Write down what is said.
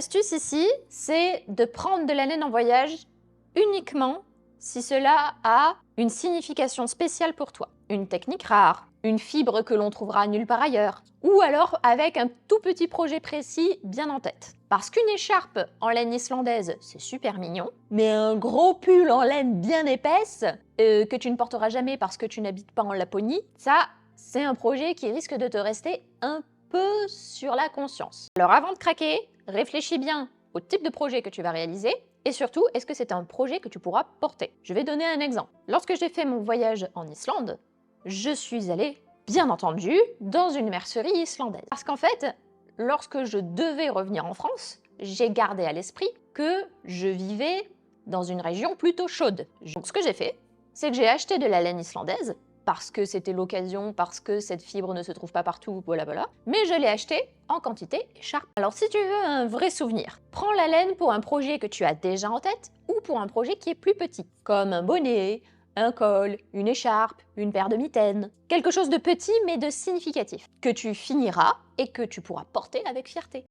L'astuce ici, c'est de prendre de la laine en voyage uniquement si cela a une signification spéciale pour toi. Une technique rare, une fibre que l'on trouvera nulle part ailleurs, ou alors avec un tout petit projet précis bien en tête. Parce qu'une écharpe en laine islandaise, c'est super mignon, mais un gros pull en laine bien épaisse, que tu ne porteras jamais parce que tu n'habites pas en Laponie, ça, c'est un projet qui risque de te rester un peu sur la conscience. Alors avant de craquer, réfléchis bien au type de projet que tu vas réaliser et surtout, est-ce que c'est un projet que tu pourras porter? Je vais donner un exemple. Lorsque j'ai fait mon voyage en Islande, je suis allée, bien entendu, dans une mercerie islandaise. Parce qu'en fait, lorsque je devais revenir en France, j'ai gardé à l'esprit que je vivais dans une région plutôt chaude. Donc ce que j'ai fait, c'est que j'ai acheté de la laine islandaise, parce que c'était l'occasion, parce que cette fibre ne se trouve pas partout, voilà voilà. Mais je l'ai acheté en quantité écharpe. Alors si tu veux un vrai souvenir, prends la laine pour un projet que tu as déjà en tête ou pour un projet qui est plus petit, comme un bonnet, un col, une écharpe, une paire de mitaines. Quelque chose de petit mais de significatif, que tu finiras et que tu pourras porter avec fierté.